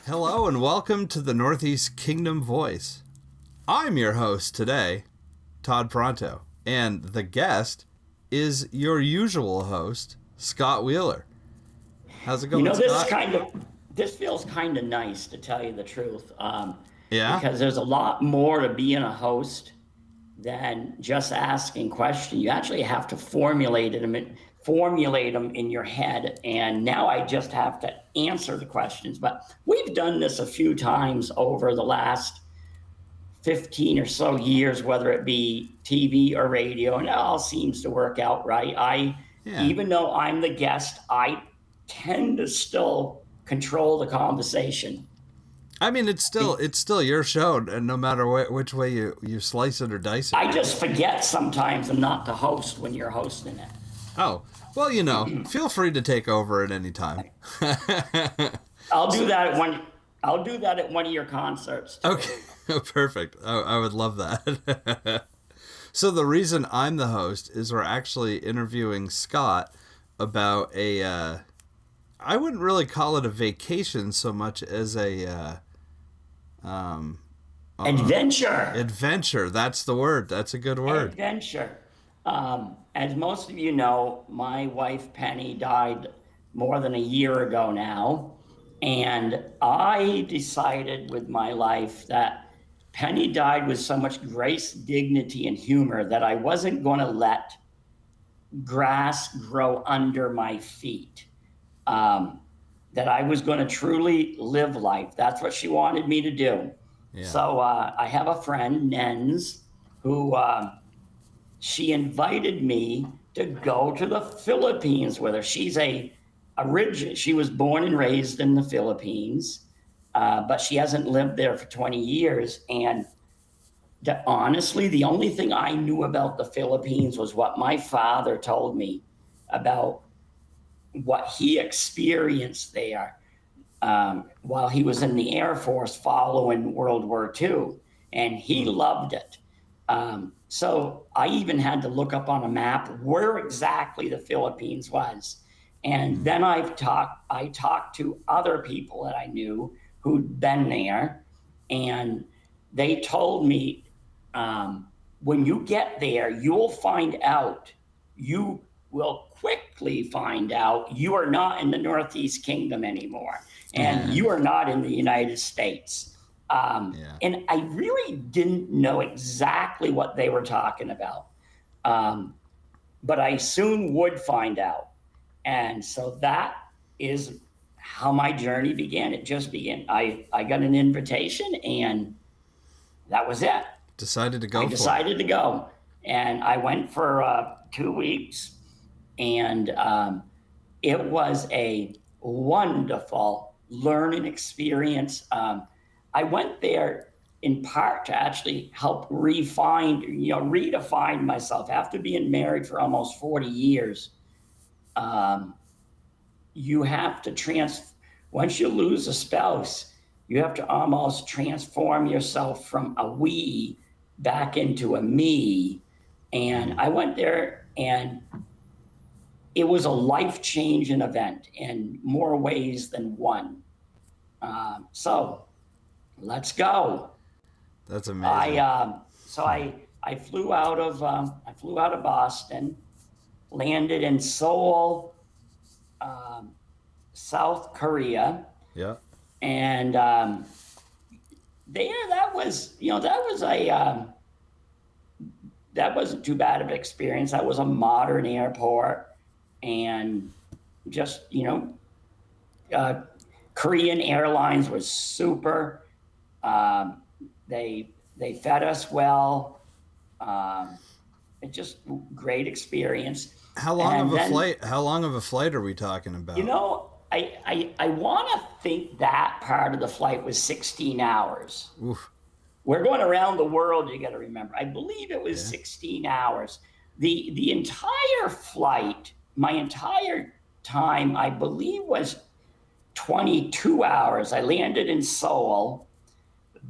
Hello and welcome to the Northeast Kingdom Voice. I'm your host today, Todd Pronto, and the guest is your usual host, Scott Wheeler. How's it going, Scott? This feels kind of nice, to tell you the truth. Yeah? Because there's a lot more to being a host than just asking questions. You actually have to formulate them in your head, and now I just have to answer the questions. But we've done this a few times over the last 15 or so years, whether it be TV or radio, and it all seems to work out right. Even though I'm the guest, I tend to still control the conversation. I mean, it's still your show, and no matter which way you slice it or dice it. I just forget sometimes I'm not the host when you're hosting it. Oh, well, feel free to take over at any time. I'll do that at one of your concerts, too. Okay, perfect. I would love that. So the reason I'm the host is we're actually interviewing Scott about I wouldn't really call it a vacation so much as a adventure. Adventure, that's the word. That's a good word. Adventure. As most of you know, my wife Penny died more than a year ago now. And I decided with my life that Penny died with so much grace, dignity, and humor that I wasn't going to let grass grow under my feet. That I was going to truly live life. That's what she wanted me to do. Yeah. So I have a friend, Nans, who she invited me to go to the Philippines with her. She was born and raised in the Philippines, but she hasn't lived there for 20 years. And honestly, the only thing I knew about the Philippines was what my father told me about what he experienced there while he was in the Air Force following World War II, and he loved it. So I even had to look up on a map where exactly the Philippines was. And then I talked to other people that I knew who'd been there, and they told me, when you get there, you will quickly find out you are not in the Northeast Kingdom anymore, and you are not in the United States. And I really didn't know exactly what they were talking about, but I soon would find out. And so that is how my journey began. It just began. I got an invitation, and that was it. Decided to go. I decided to go, and I went for 2 weeks, and it was a wonderful learning experience. I went there in part to actually help redefine myself. After being married for almost 40 years, you have to once you lose a spouse, you have to almost transform yourself from a we back into a me. And I went there, and it was a life-changing event in more ways than one. So let's go. That's amazing. I flew out of Boston, landed in Seoul, South Korea. Yeah. And that wasn't too bad of an experience. That was a modern airport, and just Korean Airlines was super. They fed us well. It just great experience. How long of a flight are we talking about? I want to think that part of the flight was 16 hours. Oof. We're going around the world, you got to remember. I believe it was 16 hours. The entire flight, my entire time, I believe, was 22 hours. I landed in Seoul.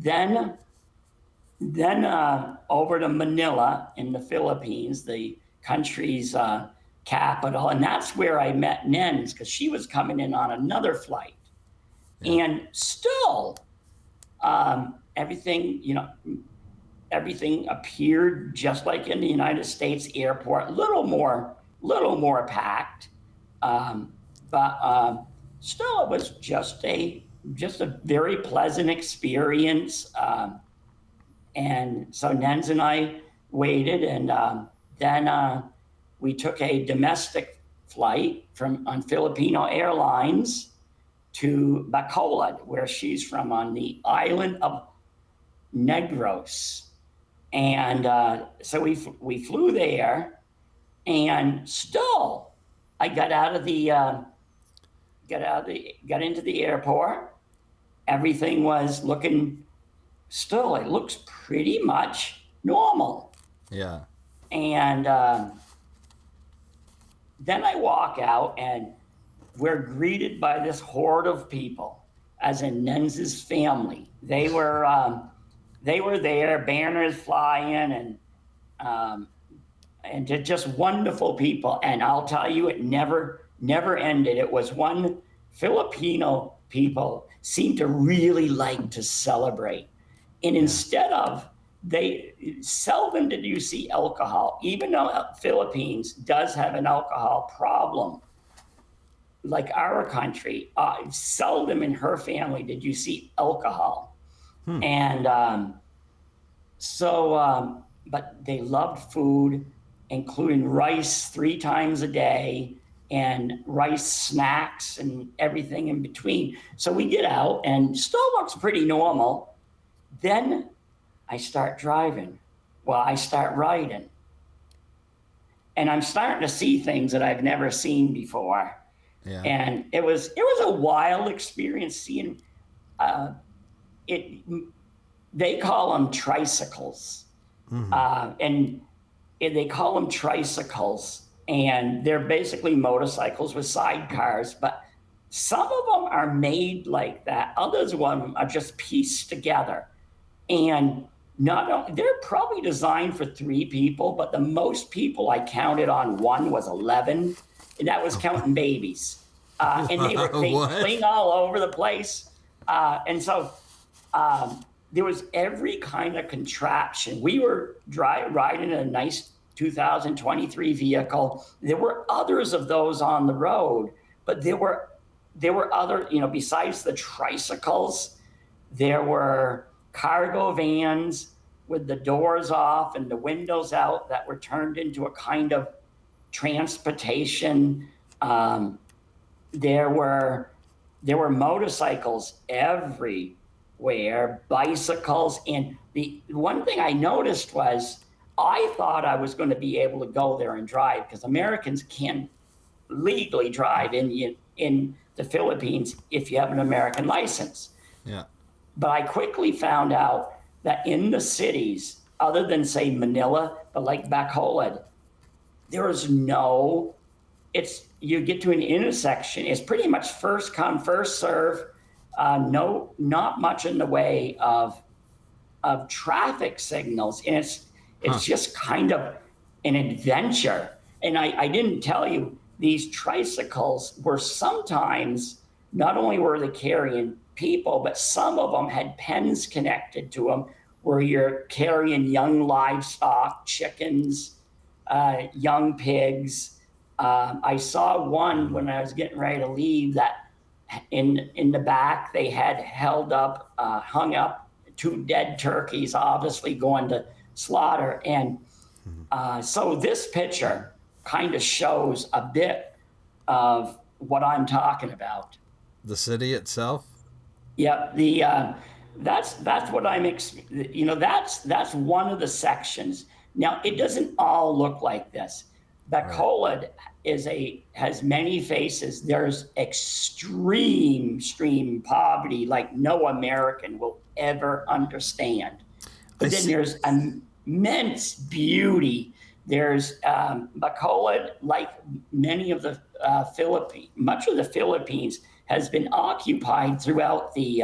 Then over to Manila in the Philippines, the country's capital, and that's where I met Nens because she was coming in on another flight, Yeah. and still everything, everything appeared just like in the United States airport, little more packed, but still it was just a very pleasant experience. And so Nens and I waited, and then we took a domestic flight on Filipino Airlines to Bacolod, where she's from, on the island of Negros. And so we flew there, and still, I got into the airport. Everything was looking still. It looks pretty much normal. Yeah. And then I walk out, and we're greeted by this horde of people, as in Nens's family. They were there, banners flying, and they're just wonderful people. And I'll tell you, it never ended. It was one Filipino people seemed to really like to celebrate. And instead of, they seldom did you see alcohol, even though Philippines does have an alcohol problem, like our country. Seldom in her family did you see alcohol. And but they loved food, including rice 3 times a day and rice snacks and everything in between. So we get out, and still looks pretty normal. Then I start driving. Well, I start riding. And I'm starting to see things that I've never seen before. Yeah. And it was a wild experience seeing it. They call them tricycles. And they call them tricycles. And they're basically motorcycles with sidecars, but some of them are made like that. Others of them are just pieced together. And they're probably designed for 3 people, but the most people I counted on one was 11, and that was counting babies. And they fling all over the place. And so there was every kind of contraption. We were riding in a nice 2023 vehicle. There were others of those on the road, but there were other, besides the tricycles, there were cargo vans with the doors off and the windows out that were turned into a kind of transportation. There were motorcycles everywhere, bicycles. And the one thing I noticed was, I thought I was going to be able to go there and drive, because Americans can legally drive in the Philippines if you have an American license. Yeah. But I quickly found out that in the cities, other than say Manila, but like Bacolod, there is you get to an intersection, it's pretty much first come, first serve. Not much in the way of traffic signals. And it's just kind of an adventure. And I didn't tell you, these tricycles were sometimes, not only were they carrying people, but some of them had pens connected to them where you're carrying young livestock, chickens, young pigs. I saw one when I was getting ready to leave, that in the back they had hung up 2 dead turkeys, obviously going to slaughter. And so this picture kind of shows a bit of what I'm talking about. The city itself? Yep. That's what I'm, that's one of the sections. Now, it doesn't all look like this. Bacolod has many faces. There's extreme poverty like no American will ever understand. But then there's immense beauty. There's Bacolod, like many of the much of the Philippines, has been occupied throughout the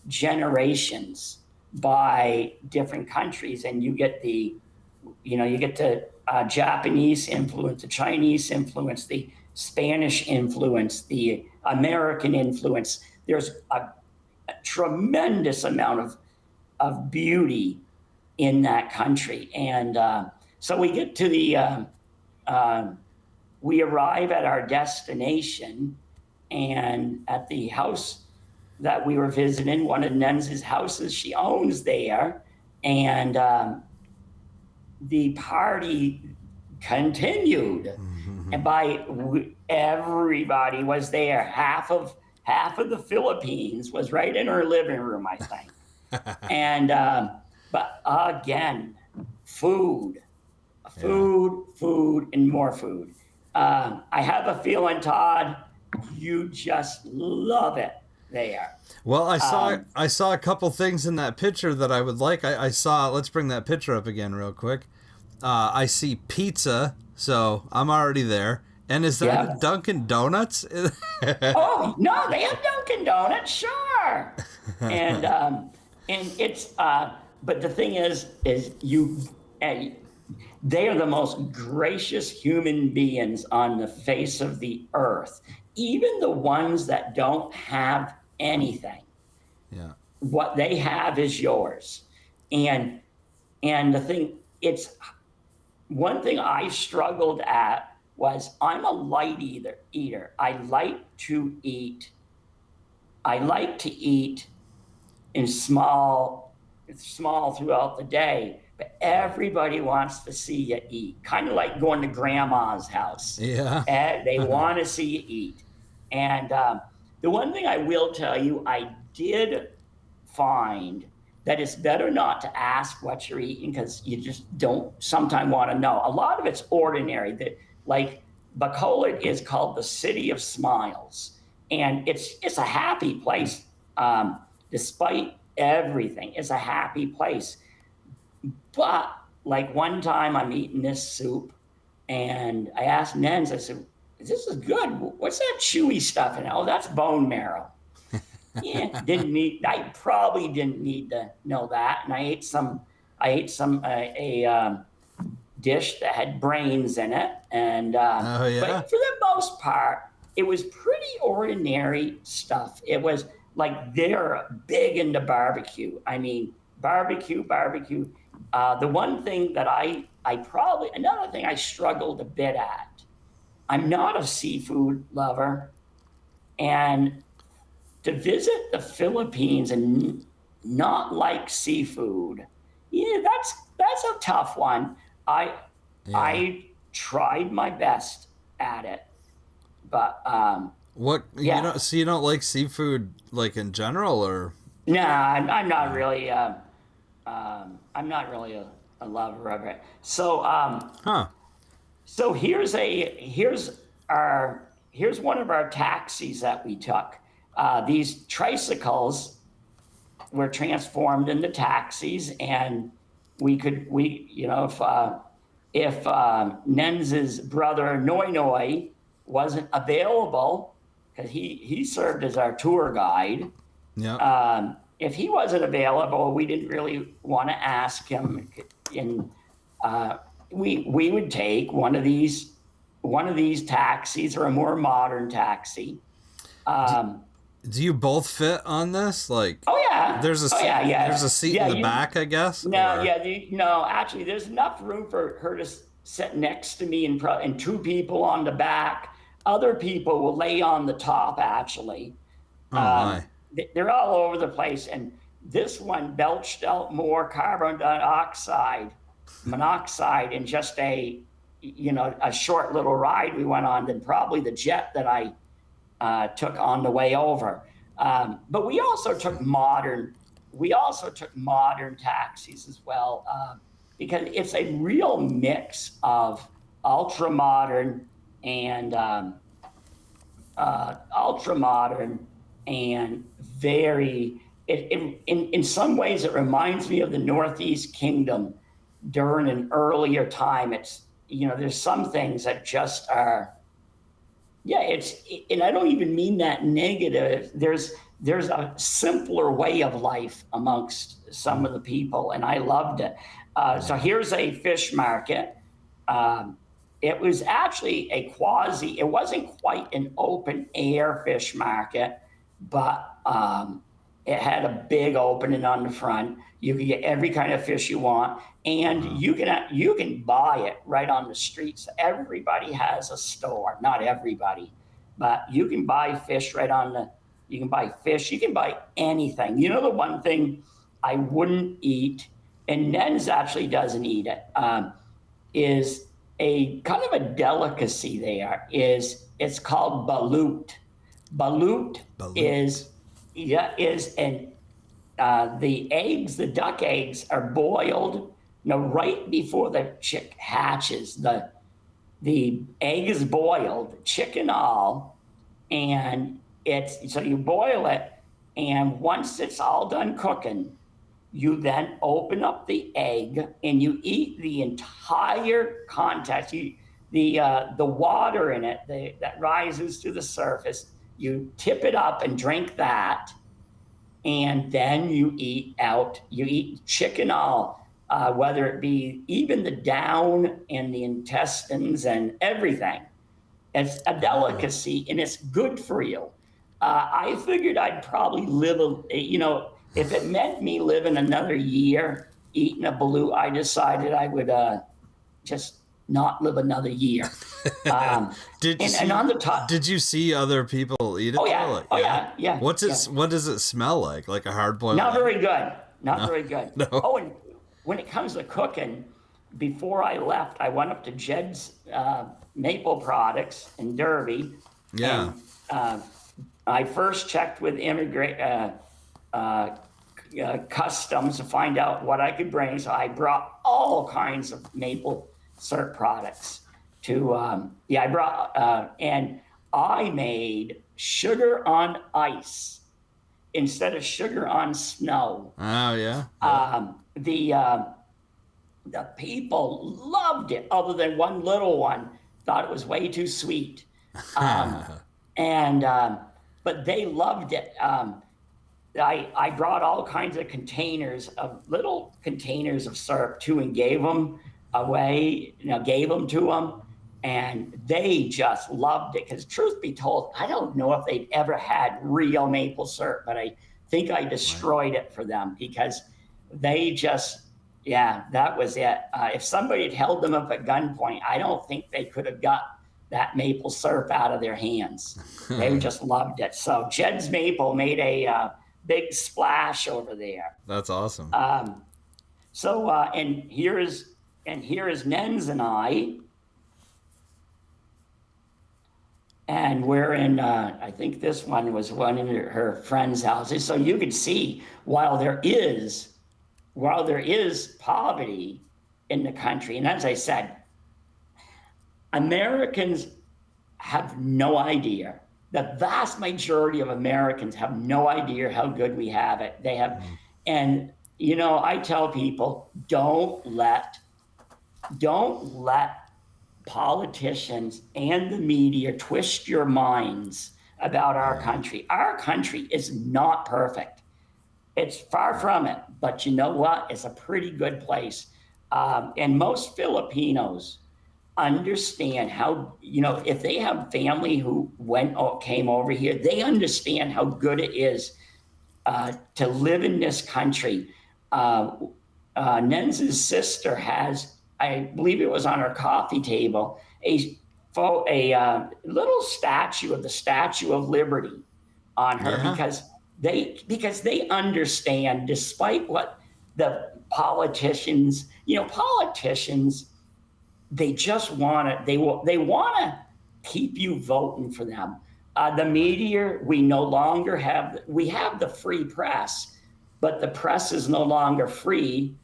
generations. by different countries, and you get the Japanese influence, the Chinese influence, the Spanish influence, the American influence. There's a tremendous amount of beauty in that country. And so we get to we arrive at our destination, and at the house that we were visiting, one of Nens's houses she owns there, and the party continued. And everybody was there. Half of the Philippines was right in her living room, I think. And but again, food, and more food. I have a feeling, Todd, you just love it there. Well, I saw a couple things in that picture that I would like. I saw. Let's bring that picture up again real quick. I see pizza, so I'm already there. And is that a Dunkin' Donuts? Oh no, they have Dunkin' Donuts, sure. And it's but the thing is they are the most gracious human beings on the face of the earth. Even the ones that don't have anything. Yeah. What they have is yours. And the thing, it's one thing I struggled at was I'm a light eater. I like to eat in small throughout the day, but everybody wants to see you eat. Kind of like going to grandma's house. Yeah. They want to see you eat. And the one thing I will tell you, I did find that it's better not to ask what you're eating, because you just don't sometimes want to know. A lot of it's ordinary. That, like, Bacolod is called the City of Smiles, and it's a happy place. Despite everything, it's a happy place. But like one time I'm eating this soup, and I asked Nens, I said, "This is good. What's that chewy stuff?" And oh, that's bone marrow. Yeah, I probably didn't need to know that. And I ate a dish that had brains in it. And but for the most part, it was pretty ordinary stuff. It was like they're big into barbecue. I mean, barbecue. The one thing that another thing I struggled a bit at. I'm not a seafood lover, and to visit the Philippines and not like seafood, that's a tough one. I tried my best at it, but you don't like seafood like in general, or? No, I'm not really. I'm not really a lover of it. So So here's one of our taxis that we took. These tricycles were transformed into taxis, and if Nens's brother Noi Noi wasn't available, because he served as our tour guide. Yeah. If he wasn't available, we didn't really want to ask him, and we would take one of these taxis, or a more modern taxi. Do you both fit on this? Like, oh yeah, there's a seat. There's a seat in the back, I guess. No, no. Actually, there's enough room for her to sit next to me, and two people on the back. Other people will lay on the top. Actually, my. They're all over the place, and this one belched out more carbon monoxide in just a short little ride we went on than probably the jet that I took on the way over. But we also took modern taxis as well, because it's a real mix of ultra modern and very. In some ways, it reminds me of the Northeast Kingdom during an earlier time. It's there's some things that just are. Yeah, and I don't even mean that negative. there's a simpler way of life amongst some of the people, and I loved it. So here's a fish market. Um, it was actually a quasi, it wasn't quite an open air fish market, but it had a big opening on the front. You can get every kind of fish you want, and you can buy it right on the streets. Everybody has a store, not everybody, but you can buy fish right on the. You can buy fish. You can buy anything. You know, the one thing I wouldn't eat, and Nens actually doesn't eat it, is a kind of a delicacy. There is. It's called balut. Balut, Balut. is an the eggs, the duck eggs, are boiled. Right before the chick hatches, the egg is boiled, chicken all, and so you boil it, and once it's all done cooking, you then open up the egg and you eat the entire contents. The water in it that rises to the surface, you tip it up and drink that, and then you eat chicken all, whether it be even the down and the intestines and everything. It's a delicacy and it's good for you. I figured I'd probably if it meant me living another year eating a balut, I decided I would just not live another year. And on the top, did you see other people eat it? Oh yeah, Like, yeah. What does it smell like? Like a hard boiled? Not very good. Not very good. No. Oh, and when it comes to cooking, before I left, I went up to Jed's Maple Products in Derby. Yeah. And, I first checked with customs to find out what I could bring. So I brought all kinds of maple syrup products to. I brought and I made sugar on ice instead of sugar on snow. Oh yeah. The people loved it, other than one little one thought it was way too sweet. But they loved it. I brought all kinds of little containers of syrup too, and gave them away, gave them to them. And they just loved it, because truth be told, I don't know if they'd ever had real maple syrup, but I think I destroyed it for them, because they just, that was it. If somebody had held them up at gunpoint, I don't think they could have got that maple syrup out of their hands. They just loved it. So Jed's Maple made a big splash over there. That's awesome. And here is Nens and I, and we're in. I think this one was one in her friend's house. So you could see, while there is poverty in the country, and as I said, Americans have no idea. The vast majority of Americans have no idea how good we have it. They have, and I tell people, don't let politicians and the media twist your minds about our country. Our country is not perfect. It's far from it, but you know what? It's a pretty good place. And most Filipinos understand how, if they have family who came over here, they understand how good it is to live in this country. Nens's sister has, I believe it was on her coffee table, a little statue of the Statue of Liberty on her, because they understand, despite what the politicians, they just want to, they want to keep you voting for them. The media, we have the free press, but the press is no longer free,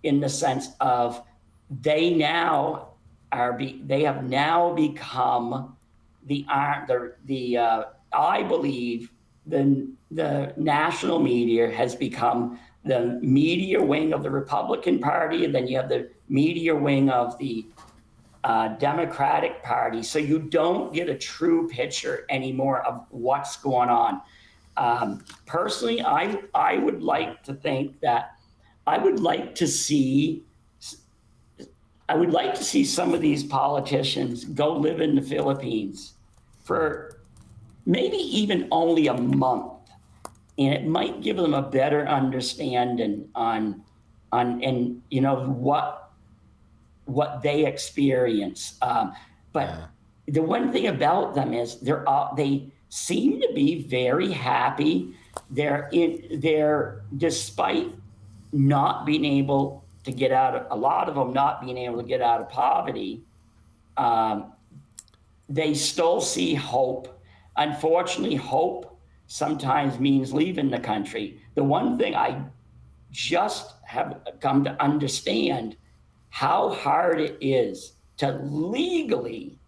in the sense of they have now become I believe the national media has become the media wing of the Republican Party, and then you have the media wing of the Democratic Party. So you don't get a true picture anymore of what's going on. Personally, I would like to think that I would like to see I would like to see some of these politicians go live in the Philippines for maybe even only a month, and it might give them a better understanding on and you know what they experience. But Yeah. the one thing about them is they seem to be very happy. They're despite not being able to get out of a lot of them not being able to get out of poverty. Um, they still see hope. Unfortunately, hope sometimes means leaving the country. The one thing I just have come to understand how hard it is to legally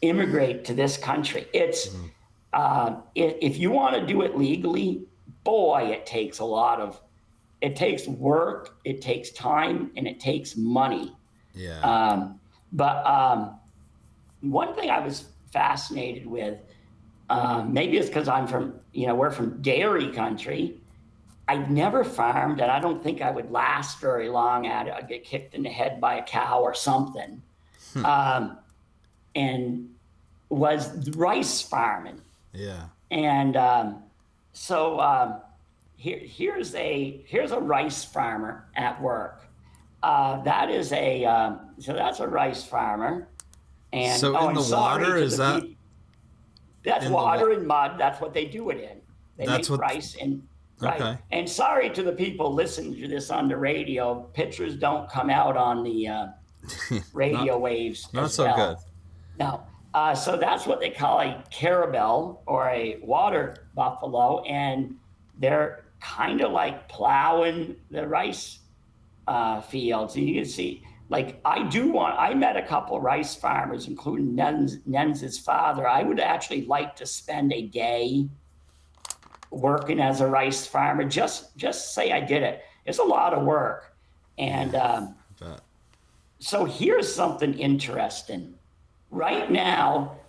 immigrate to this country. If you want to do it legally, boy, it takes work, it takes time, and it takes money. Yeah. But one thing I was fascinated with, maybe it's because we're from dairy country. I've never farmed, and I don't think I would last very long at it. I'd get kicked in the head by a cow or something. And was rice farming. Yeah. And here's a rice farmer at work. That's a rice farmer. And So in the water, is that? That's water and mud. That's what they do it in. They That's make what. rice and right. Okay. And sorry to the people listening to this on the radio. Pictures don't come out on the radio waves. Not as so well. good. No. So that's what they call a carabel or a water buffalo, and they're kind of like plowing the rice fields. And you can see, like, I met a couple of rice farmers, including Nens's father. I would actually like to spend a day working as a rice farmer. Just say I did it. It's a lot of work. And so here's something interesting. Right now,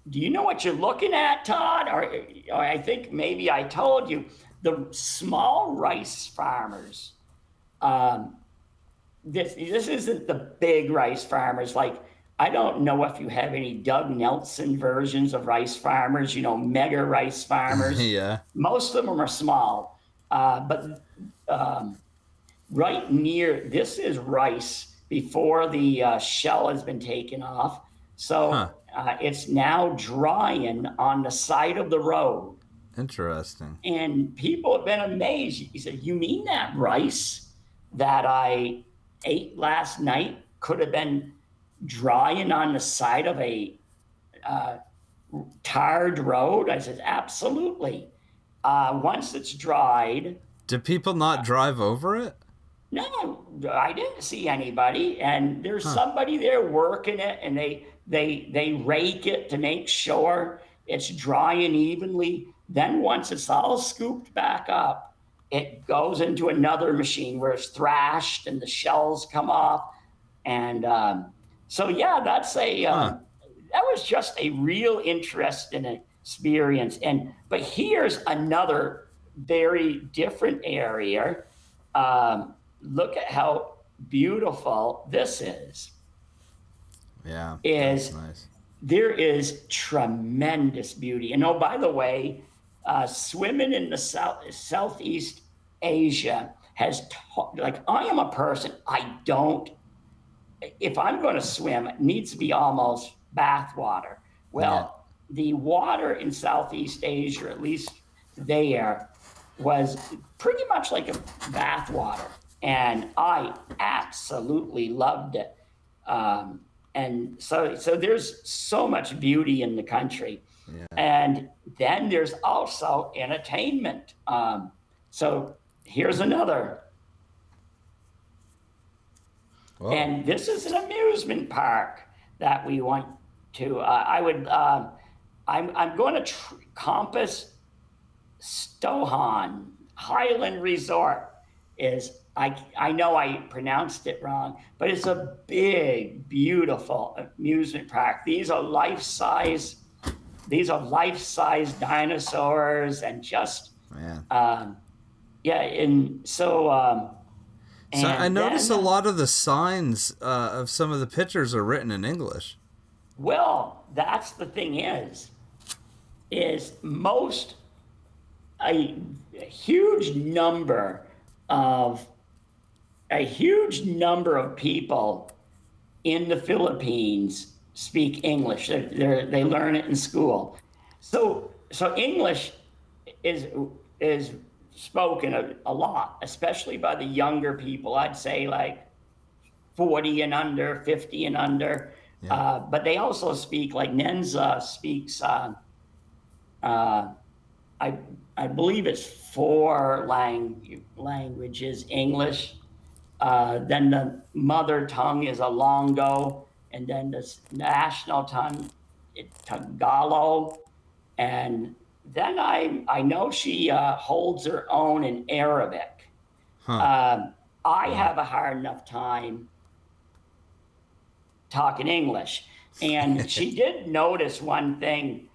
do you know what you're looking at, Todd? Or I think maybe I told you, the small rice farmers. This isn't the big rice farmers. Like, I don't know if you have any Doug Nelson versions of rice farmers, mega rice farmers. Yeah. Most of them are small. But right near, this is rice before the shell has been taken off. So it's now drying on the side of the road. Interesting. And people have been amazed. He said, "You mean that rice that I ate last night could have been drying on the side of a tarred road?" I said, "Absolutely. Once it's dried." Do people not drive over it? No, I didn't see anybody. And there's somebody there working it, and they rake it to make sure it's drying evenly. Then once it's all scooped back up, it goes into another machine where it's thrashed and the shells come off. And that's that was just a real interesting experience. But here's another very different area. Look at how beautiful this is. Yeah, that's nice. There is tremendous beauty. And by the way, swimming in the Southeast Asia I am a person, if I'm going to swim, it needs to be almost bath water. Well, the water in Southeast Asia, at least there, was pretty much like a bath water. And I absolutely loved it. And so there's so much beauty in the country. Yeah. And then there's also entertainment. So here's another. Whoa. And this is an amusement park that we want to. I'm going to Compass Stohan Highland Resort is. I know I pronounced it wrong, but it's a big, beautiful amusement park. These are life-size these are life-size dinosaurs, and just Man. yeah, and so So I and notice a then, lot of the signs of some of the pictures are written in English. well, that's the thing is most a, a huge number of a huge number of people in the Philippines speak English. They learn it in school. So English is is spoken a lot, especially by the younger people. I'd say like 40 and under, 50 and under. Yeah. But they also speak, like Nens speaks, uh, I, I believe it's four languages: English, then the mother tongue is Alongo, and then the national tongue, Tagalog, and then I know she holds her own in Arabic. Huh. Um, I Wow. have a hard enough time talking English. And she did notice one thing.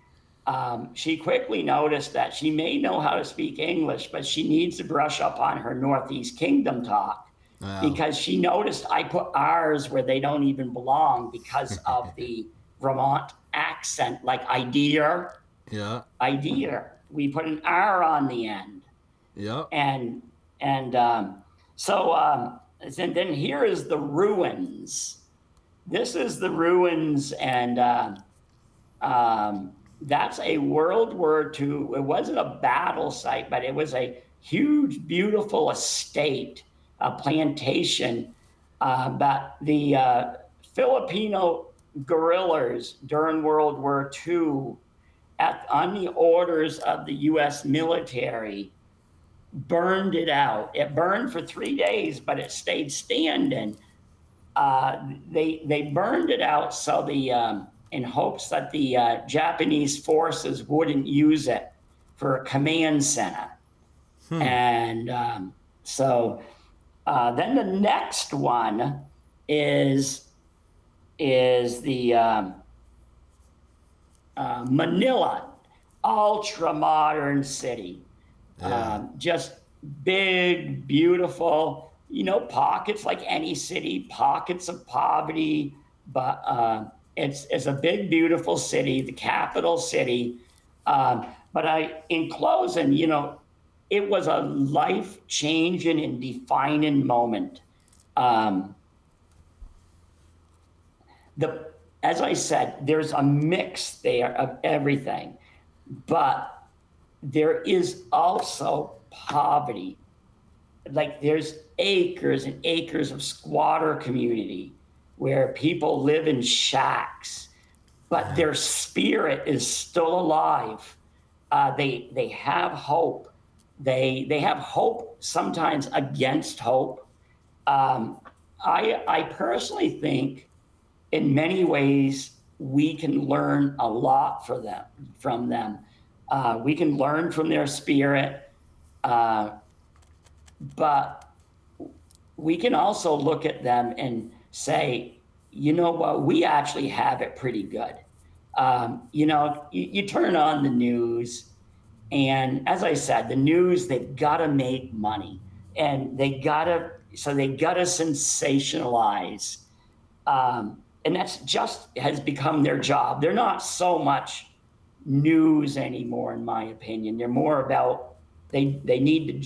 She quickly noticed that she may know how to speak English, but she needs to brush up on her Northeast Kingdom talk, Wow. because she noticed I put R's where they don't even belong because of the Vermont accent, like Yeah. idea. We put an R on the end, Yep. and and so and then here is the ruins. This is the ruins, and that's a World War II. It wasn't a battle site, but it was a huge, beautiful estate, a plantation. But the Filipino guerrillas during World War II, on the orders of the U.S. military, burned it out. It burned for 3 days, but it stayed standing. They burned it out so the in hopes that the Japanese forces wouldn't use it for a command center. Hmm. And so then the next one is the Manila, ultra modern city. Yeah. Just big, beautiful, pockets like any city, pockets of poverty, but it's a big, beautiful city, the capital city. But in closing, it was a life changing and defining moment. Um, the As I said, there's a mix there of everything, but there is also poverty. Like there's acres and acres of squatter community where people live in shacks, but Yeah. their spirit is still alive. They have hope. They have hope sometimes against hope. Um, I personally think in many ways we can learn a lot from them. We can learn from their spirit, uh, but we can also look at them and say, you know what, we actually have it pretty good. You turn on the news, and as I said, the news, they've got to make money, and they gotta sensationalize, and that's just has become their job. They're not so much news anymore, in my opinion. They're more about they need to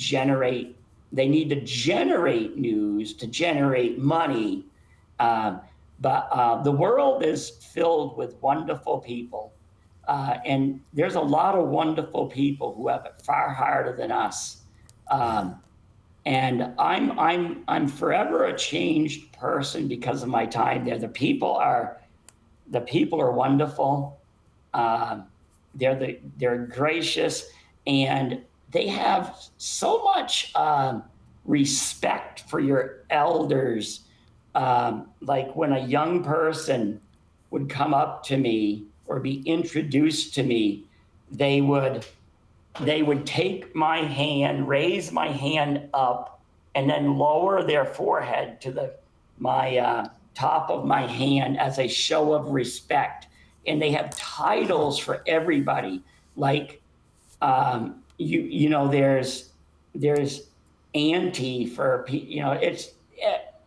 generate news to generate money. Um, but the world is filled with wonderful people, and there's a lot of wonderful people who have it far harder than us. Yeah. Um, and I'm forever a changed person because of my time there. The people are wonderful. Um, they're gracious, and they have so much respect for your elders. Like when a young person would come up to me or be introduced to me, they would they would take my hand, raise my hand up, and then lower their forehead to the my top of my hand as a show of respect. and they have titles for everybody. Like, there's auntie for,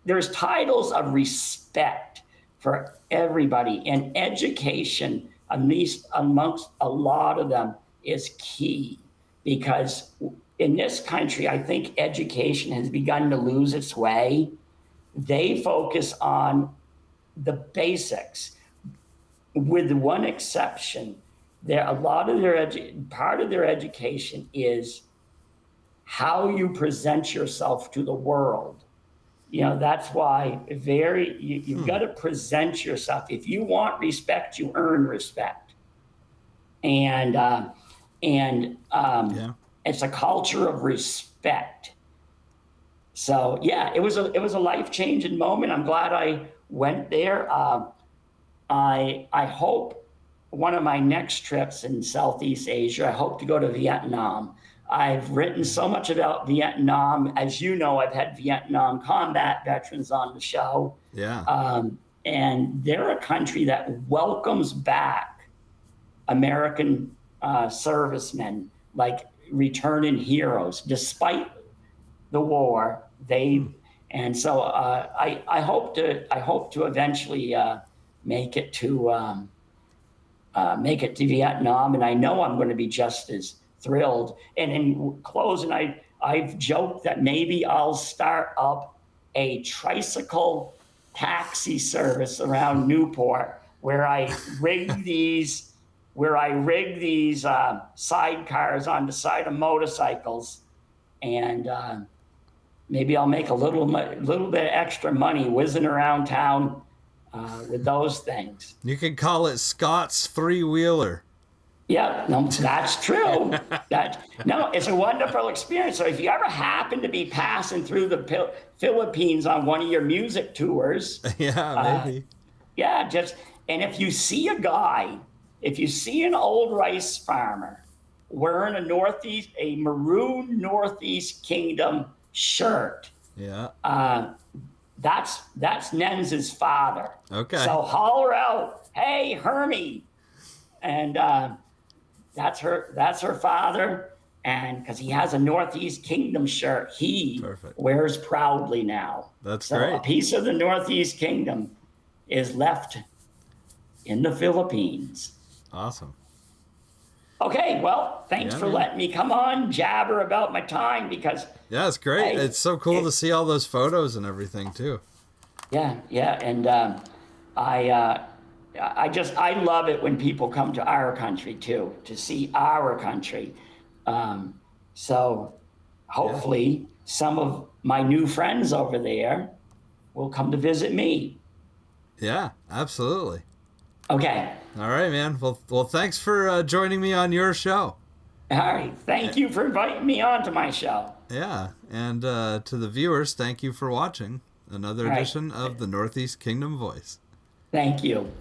there's titles of respect for everybody, and education, at least amongst a lot of them, is key, because in this country, I think education has begun to lose its way. They focus on the basics, with one exception. A lot of part of their education is how you present yourself to the world. That's why you've got to present yourself. If you want respect, you earn respect. And it's a culture of respect. So yeah, it was a life-changing moment. I'm glad I went there. I hope one of my next trips in Southeast Asia, I hope to go to Vietnam. I've written so much about Vietnam. As you know, I've had Vietnam combat veterans on the show. Yeah. And they're a country that welcomes back American servicemen, like returning heroes, despite the war. And so I hope to eventually make it to Vietnam, and I know I'm going to be just as thrilled. And in closing, I've joked that maybe I'll start up a tricycle taxi service around Newport, where I rig these sidecars on the side of motorcycles, and maybe I'll make a little bit extra money whizzing around town with those things. You could call it Scott's three-wheeler. Yeah, no, that's true. It's a wonderful experience. So if you ever happen to be passing through the Philippines on one of your music tours, maybe. And if you see an old rice farmer wearing a maroon Northeast Kingdom shirt, that's Nens's father. Okay. So holler out, "Hey, Hermie," and that's her father. And because he has a Northeast Kingdom shirt, he wears proudly now. That's great. A piece of the Northeast Kingdom is left in the Philippines. Awesome. Okay, well, thanks for letting me come on, jabber about my time, because it's great. It's so cool to see all those photos and everything too. And I love it when people come to our country too, to see our country. So hopefully some of my new friends over there will come to visit me. Yeah, absolutely. Okay. All right, man. Well, thanks for joining me on your show. All right. Thank you for inviting me on to my show. Yeah. And to the viewers, thank you for watching another edition of the Northeast Kingdom Voice. Thank you.